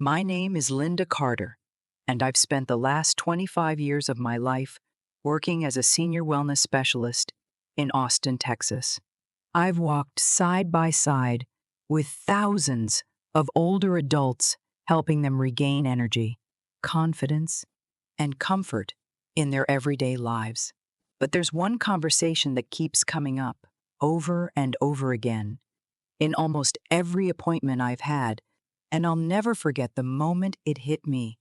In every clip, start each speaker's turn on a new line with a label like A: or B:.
A: My name is Linda Carter, and I've spent the last 25 years of my life working as a senior wellness specialist in Austin, Texas. I've walked side by side with thousands of older adults, helping them regain energy, confidence, and comfort in their everyday lives. But there's one conversation that keeps coming up over and over again in almost every appointment I've had, and I'll never forget the moment it hit me,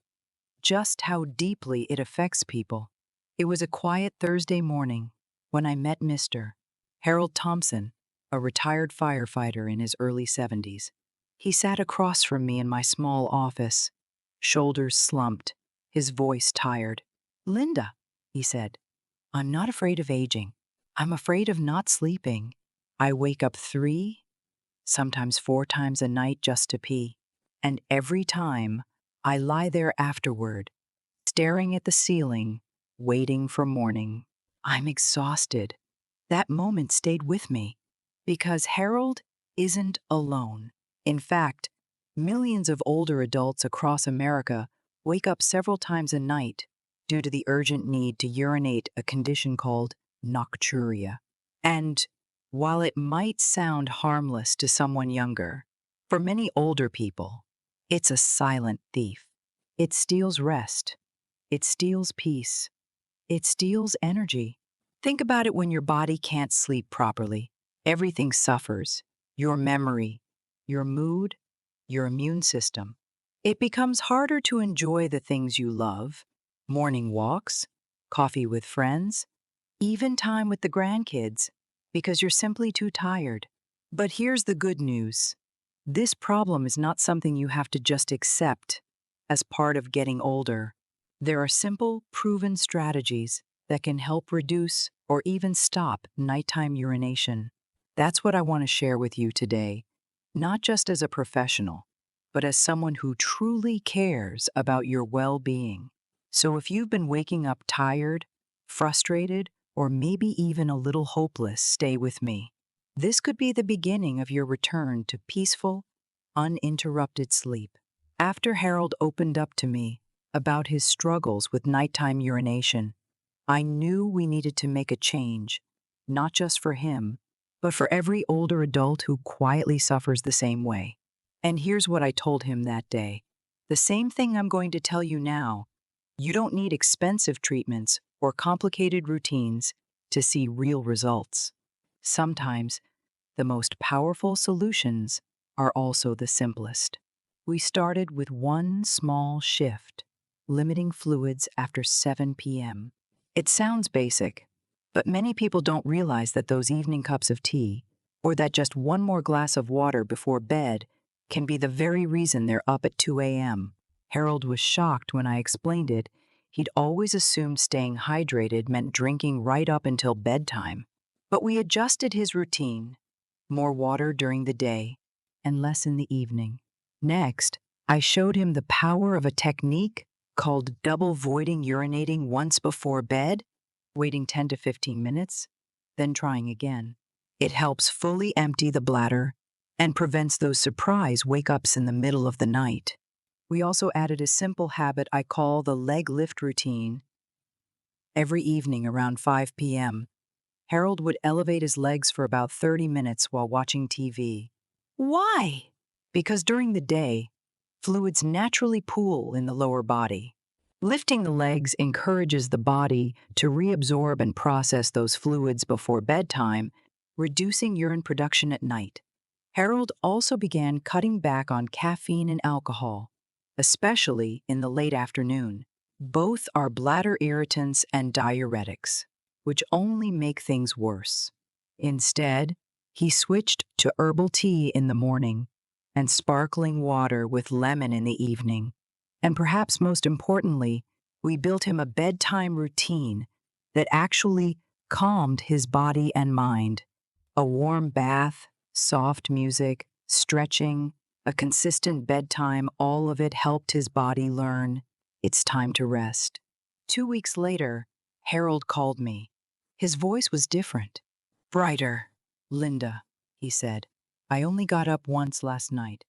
A: just how deeply it affects people. It was a quiet Thursday morning when I met Mr. Harold Thompson, a retired firefighter in his early 70s. He sat across from me in my small office, shoulders slumped, his voice tired. "Linda," he said, "I'm not afraid of aging. I'm afraid of not sleeping. I wake up 3, sometimes 4 times a night just to pee. And every time, I lie there afterward, staring at the ceiling, waiting for morning. I'm exhausted." That moment stayed with me because Harold isn't alone. In fact, millions of older adults across America wake up several times a night due to the urgent need to urinate, a condition called nocturia. And while it might sound harmless to someone younger, for many older people, it's a silent thief. It steals rest. It steals peace. It steals energy. Think about it when your body can't sleep properly. Everything suffers. Your memory, your mood, your immune system. It becomes harder to enjoy the things you love, morning walks, coffee with friends, even time with the grandkids, because you're simply too tired. But here's the good news. This problem is not something you have to just accept as part of getting older. There are simple, proven strategies that can help reduce or even stop nighttime urination. That's what I want to share with you today, not just as a professional, but as someone who truly cares about your well-being. So if you've been waking up tired, frustrated, or maybe even a little hopeless, stay with me. This could be the beginning of your return to peaceful, uninterrupted sleep. After Harold opened up to me about his struggles with nighttime urination, I knew we needed to make a change, not just for him, but for every older adult who quietly suffers the same way. And here's what I told him that day. The same thing I'm going to tell you now. You don't need expensive treatments or complicated routines to see real results. Sometimes, the most powerful solutions are also the simplest. We started with one small shift, limiting fluids after 7 p.m. It sounds basic, but many people don't realize that those evening cups of tea, or that just one more glass of water before bed, can be the very reason they're up at 2 a.m. Harold was shocked when I explained it. He'd always assumed staying hydrated meant drinking right up until bedtime. But we adjusted his routine, more water during the day and less in the evening. Next, I showed him the power of a technique called double voiding, urinating once before bed, waiting 10 to 15 minutes, then trying again. It helps fully empty the bladder and prevents those surprise wake-ups in the middle of the night. We also added a simple habit I call the leg lift routine. Every evening around 5 p.m., Harold would elevate his legs for about 30 minutes while watching TV. Why? Because during the day, fluids naturally pool in the lower body. Lifting the legs encourages the body to reabsorb and process those fluids before bedtime, reducing urine production at night. Harold also began cutting back on caffeine and alcohol, especially in the late afternoon. Both are bladder irritants and diuretics, which only make things worse. Instead, he switched to herbal tea in the morning and sparkling water with lemon in the evening. And perhaps most importantly, we built him a bedtime routine that actually calmed his body and mind. A warm bath, soft music, stretching, a consistent bedtime, all of it helped his body learn it's time to rest. 2 weeks later, Harold called me. His voice was different, brighter. "Linda," he said, "I only got up once last night,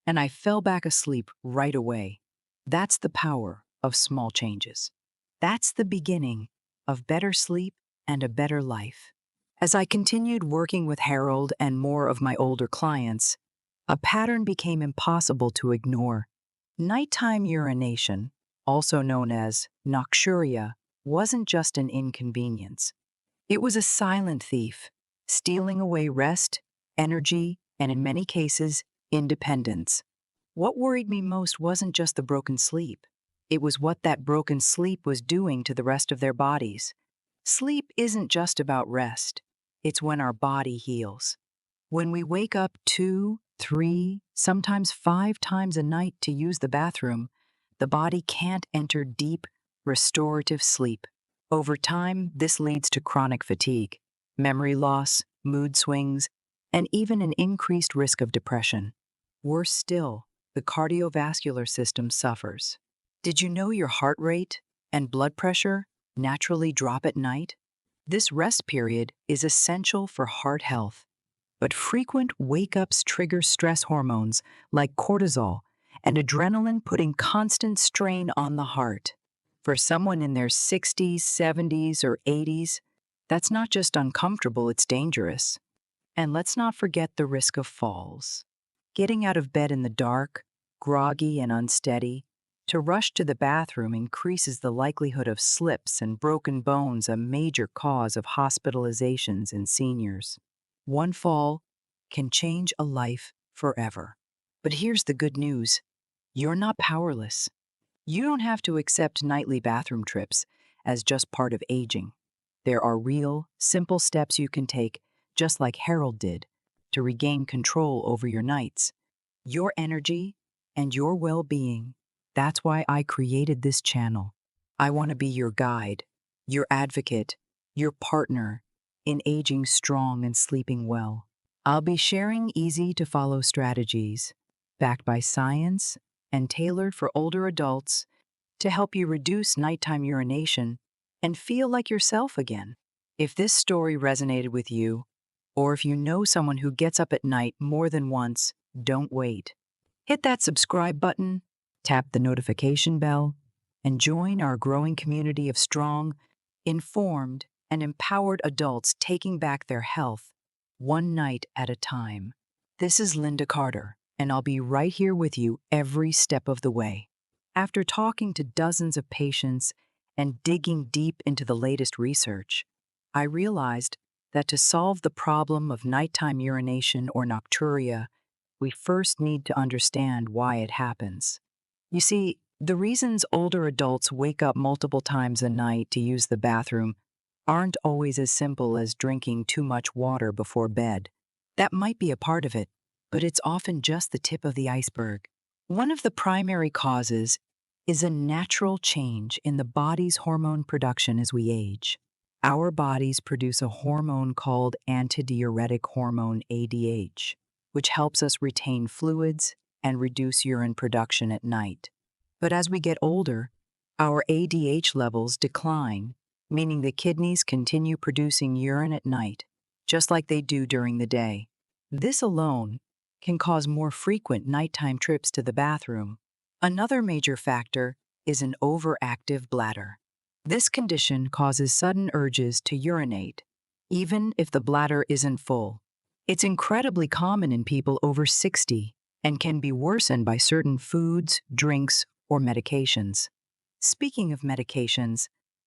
A: and I fell back asleep right away. That's the power of small changes. That's the beginning of better sleep and a better life. As I continued working with Harold and more of my older clients, a pattern became impossible to ignore. Nighttime urination, also known as nocturia, wasn't just an inconvenience. It was a silent thief, stealing away rest, energy, and in many cases, independence. What worried me most wasn't just the broken sleep. It was what that broken sleep was doing to the rest of their bodies. Sleep isn't just about rest. It's when our body heals. When we wake up 2, 3, sometimes 5 times a night to use the bathroom, the body can't enter deep, restorative sleep. Over time, this leads to chronic fatigue, memory loss, mood swings, and even an increased risk of depression. Worse still, the cardiovascular system suffers. Did you know your heart rate and blood pressure naturally drop at night? This rest period is essential for heart health. But frequent wake-ups trigger stress hormones like cortisol and adrenaline, putting constant strain on the heart. For someone in their 60s, 70s, or 80s, that's not just uncomfortable, it's dangerous. And let's not forget the risk of falls. Getting out of bed in the dark, groggy and unsteady, to rush to the bathroom increases the likelihood of slips and broken bones, a major cause of hospitalizations in seniors. One fall can change a life forever. But here's the good news. You're not powerless. You don't have to accept nightly bathroom trips as just part of aging. There are real, simple steps you can take, just like Harold did, to regain control over your nights, your energy, and your well-being. That's why I created this channel. I want to be your guide, your advocate, your partner in aging strong and sleeping well. I'll be sharing easy-to-follow strategies, backed by science and tailored for older adults to help you reduce nighttime urination and feel like yourself again. If this story resonated with you, or if you know someone who gets up at night more than once, don't wait. Hit that subscribe button, tap the notification bell, and join our growing community of strong, informed, and empowered adults taking back their health one night at a time. This is Linda Carter, and I'll be right here with you every step of the way. After talking to dozens of patients and digging deep into the latest research, I realized that to solve the problem of nighttime urination or nocturia, we first need to understand why it happens. You see, the reasons older adults wake up multiple times a night to use the bathroom aren't always as simple as drinking too much water before bed. That might be a part of it, but it's often just the tip of the iceberg. One of the primary causes is a natural change in the body's hormone production as we age. Our bodies produce a hormone called antidiuretic hormone ADH, which helps us retain fluids and reduce urine production at night. But as we get older, our ADH levels decline, meaning the kidneys continue producing urine at night, just like they do during the day. This alone can cause more frequent nighttime trips to the bathroom. Another major factor is an overactive bladder. This condition causes sudden urges to urinate, even if the bladder isn't full. It's incredibly common in people over 60 and can be worsened by certain foods, drinks, or medications. Speaking of medications,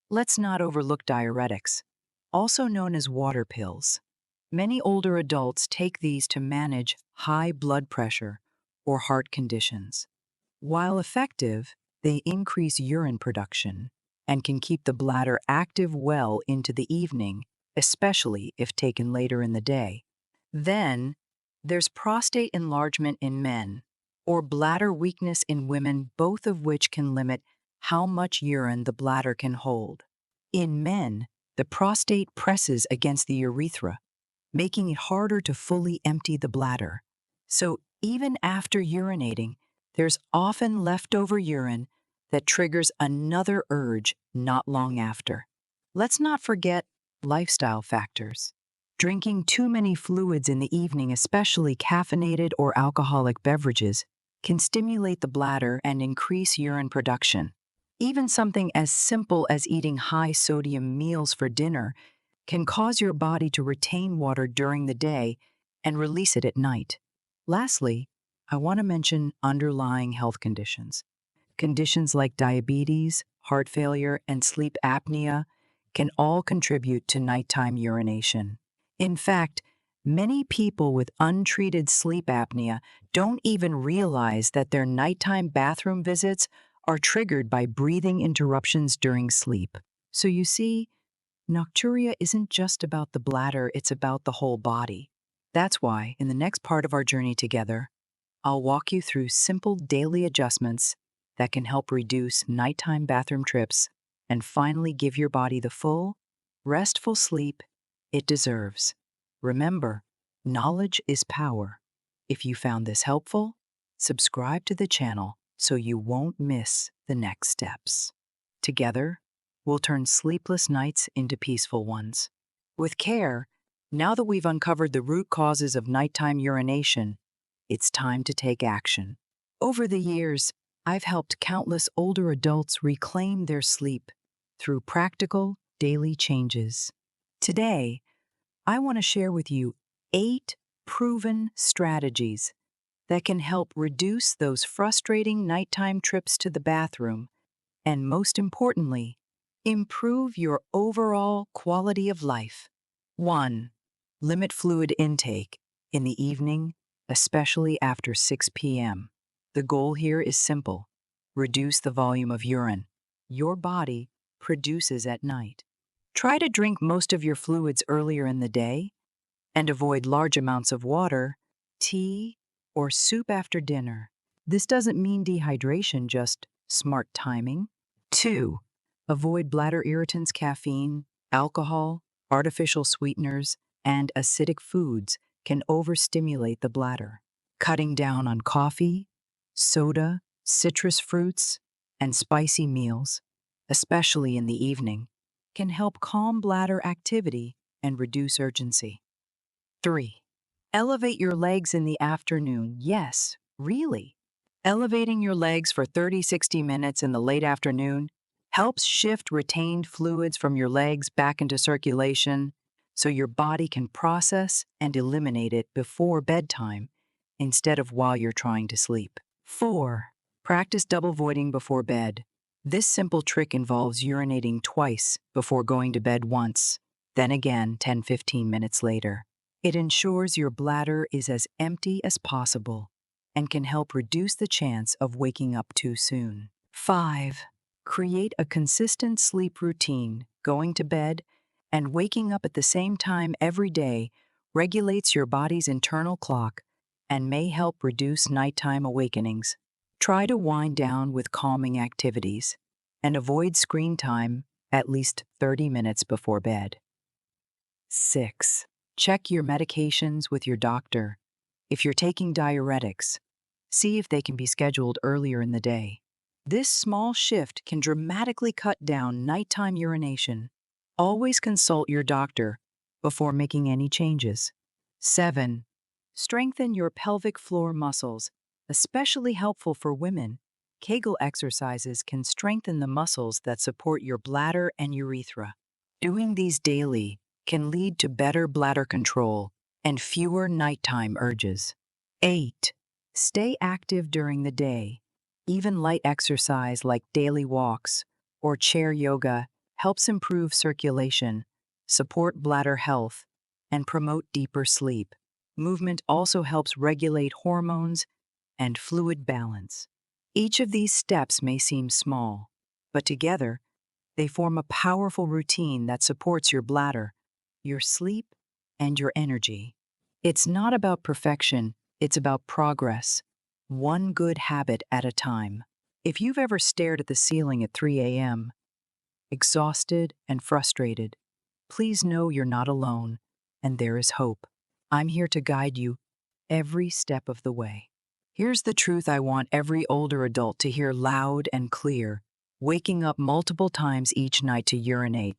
A: let's not overlook diuretics, also known as water pills. Many older adults take these to manage high blood pressure or heart conditions. While effective, they increase urine production and can keep the bladder active well into the evening, especially if taken later in the day. Then, there's prostate enlargement in men, or bladder weakness in women, both of which can limit how much urine the bladder can hold. In men, the prostate presses against the urethra, making it harder to fully empty the bladder. So even after urinating, there's often leftover urine that triggers another urge not long after. Let's not forget lifestyle factors. Drinking too many fluids in the evening, especially caffeinated or alcoholic beverages, can stimulate the bladder and increase urine production. Even something as simple as eating high-sodium meals for dinner can cause your body to retain water during the day and release it at night. Lastly, I want to mention underlying health conditions. Conditions like diabetes, heart failure, and sleep apnea can all contribute to nighttime urination. In fact, many people with untreated sleep apnea don't even realize that their nighttime bathroom visits are triggered by breathing interruptions during sleep. So you see, nocturia isn't just about the bladder, it's about the whole body. That's why, in the next part of our journey together, I'll walk you through simple daily adjustments that can help reduce nighttime bathroom trips and finally give your body the full, restful sleep it deserves. Remember, knowledge is power. If you found this helpful, subscribe to the channel so you won't miss the next steps. Together, we'll turn sleepless nights into peaceful ones. With care, now that we've uncovered the root causes of nighttime urination, it's time to take action. Over the years, I've helped countless older adults reclaim their sleep through practical, daily changes. Today, I want to share with you 8 proven strategies that can help reduce those frustrating nighttime trips to the bathroom and, most importantly, improve your overall quality of life. 1. Limit fluid intake in the evening, especially after 6 p.m. The goal here is simple: reduce the volume of urine your body produces at night. Try to drink most of your fluids earlier in the day and avoid large amounts of water, tea, or soup after dinner. This doesn't mean dehydration, just smart timing. 2. Avoid bladder irritants, caffeine, alcohol, artificial sweeteners, and acidic foods can overstimulate the bladder. Cutting down on coffee, soda, citrus fruits, and spicy meals, especially in the evening, can help calm bladder activity and reduce urgency. 3. Elevate your legs in the afternoon. Yes, really. Elevating your legs for 30-60 minutes in the late afternoon helps shift retained fluids from your legs back into circulation so your body can process and eliminate it before bedtime instead of while you're trying to sleep. 4. Practice double voiding before bed. This simple trick involves urinating twice before going to bed once, then again 10-15 minutes later. It ensures your bladder is as empty as possible and can help reduce the chance of waking up too soon. 5. Create a consistent sleep routine. Going to bed and waking up at the same time every day regulates your body's internal clock and may help reduce nighttime awakenings. Try to wind down with calming activities and avoid screen time at least 30 minutes before bed. 6. Check your medications with your doctor. If you're taking diuretics, see if they can be scheduled earlier in the day. This small shift can dramatically cut down nighttime urination. Always consult your doctor before making any changes. 7. Strengthen your pelvic floor muscles, especially helpful for women. Kegel exercises can strengthen the muscles that support your bladder and urethra. Doing these daily can lead to better bladder control and fewer nighttime urges. 8. Stay active during the day. Even light exercise like daily walks or chair yoga helps improve circulation, support bladder health, and promote deeper sleep. Movement also helps regulate hormones and fluid balance. Each of these steps may seem small, but together, they form a powerful routine that supports your bladder, your sleep, and your energy. It's not about perfection, it's about progress, one good habit at a time. If you've ever stared at the ceiling at 3 a.m., exhausted and frustrated, please know you're not alone, and there is hope. I'm here to guide you every step of the way. Here's the truth I want every older adult to hear loud and clear. Waking up multiple times each night to urinate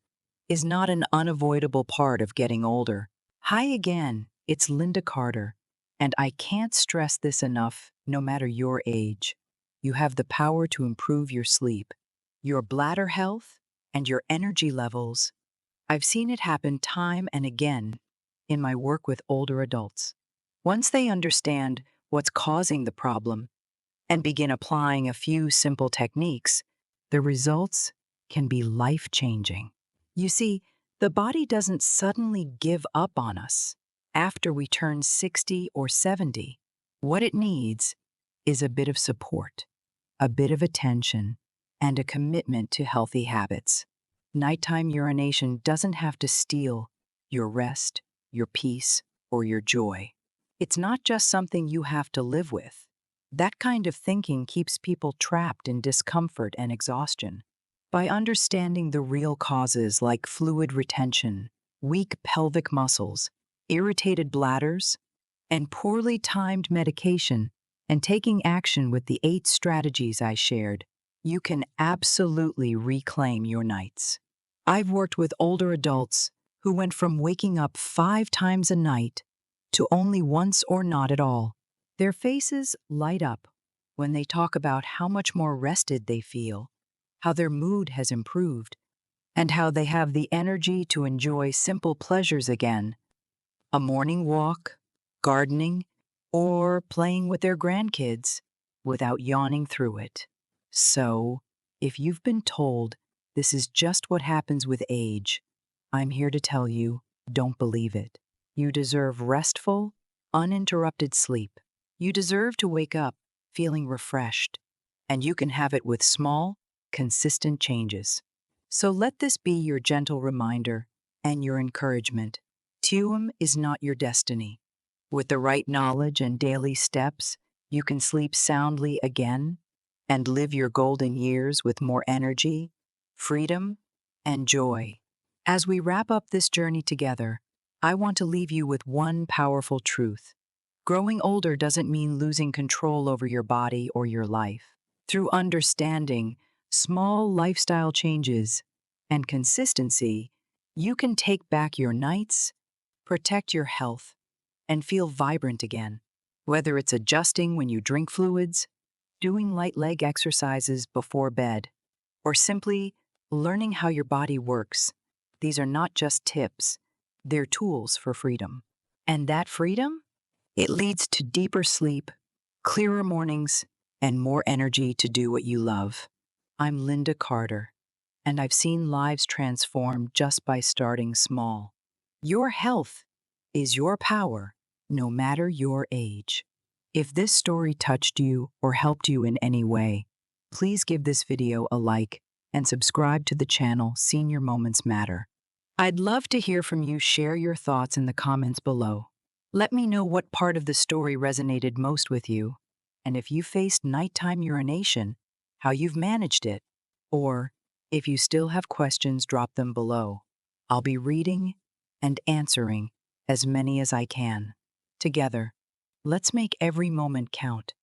A: is not an unavoidable part of getting older. Hi again, it's Linda Carter, and I can't stress this enough. no matter your age. You have the power to improve your sleep, your bladder health, and your energy levels. I've seen it happen time and again in my work with older adults. Once they understand what's causing the problem and begin applying a few simple techniques, the results can be life-changing. You see, the body doesn't suddenly give up on us after we turn 60 or 70. What it needs is a bit of support, a bit of attention, and a commitment to healthy habits. Nighttime urination doesn't have to steal your rest, your peace, or your joy. It's not just something you have to live with. That kind of thinking keeps people trapped in discomfort and exhaustion. By understanding the real causes like fluid retention, weak pelvic muscles, irritated bladders, and poorly timed medication, and taking action with the 8 strategies I shared, you can absolutely reclaim your nights. I've worked with older adults who went from waking up 5 times a night to only once or not at all. Their faces light up when they talk about how much more rested they feel, how their mood has improved, and how they have the energy to enjoy simple pleasures again: a morning walk, gardening, or playing with their grandkids without yawning through it. So, if you've been told this is just what happens with age, I'm here to tell you, don't believe it. You deserve restful, uninterrupted sleep. You deserve to wake up feeling refreshed, and you can have it with small, consistent changes. So let this be your gentle reminder and your encouragement. TUM is not your destiny. With the right knowledge and daily steps, you can sleep soundly again and live your golden years with more energy, freedom, and joy. As we wrap up this journey together, I want to leave you with one powerful truth. Growing older doesn't mean losing control over your body or your life. Through understanding small lifestyle changes and consistency, you can take back your nights, protect your health, and feel vibrant again. Whether it's adjusting when you drink fluids, doing light leg exercises before bed, or simply learning how your body works, these are not just tips, they're tools for freedom. And that freedom? It leads to deeper sleep, clearer mornings, and more energy to do what you love. I'm Linda Carter, and I've seen lives transformed just by starting small. Your health is your power, no matter your age. If this story touched you or helped you in any way, please give this video a like and subscribe to the channel Senior Moments Matter. I'd love to hear from you. Share your thoughts in the comments below. Let me know what part of the story resonated most with you, and if you faced nighttime urination, how you've managed it, or if you still have questions, drop them below. I'll be reading and answering as many as I can. Together, let's make every moment count.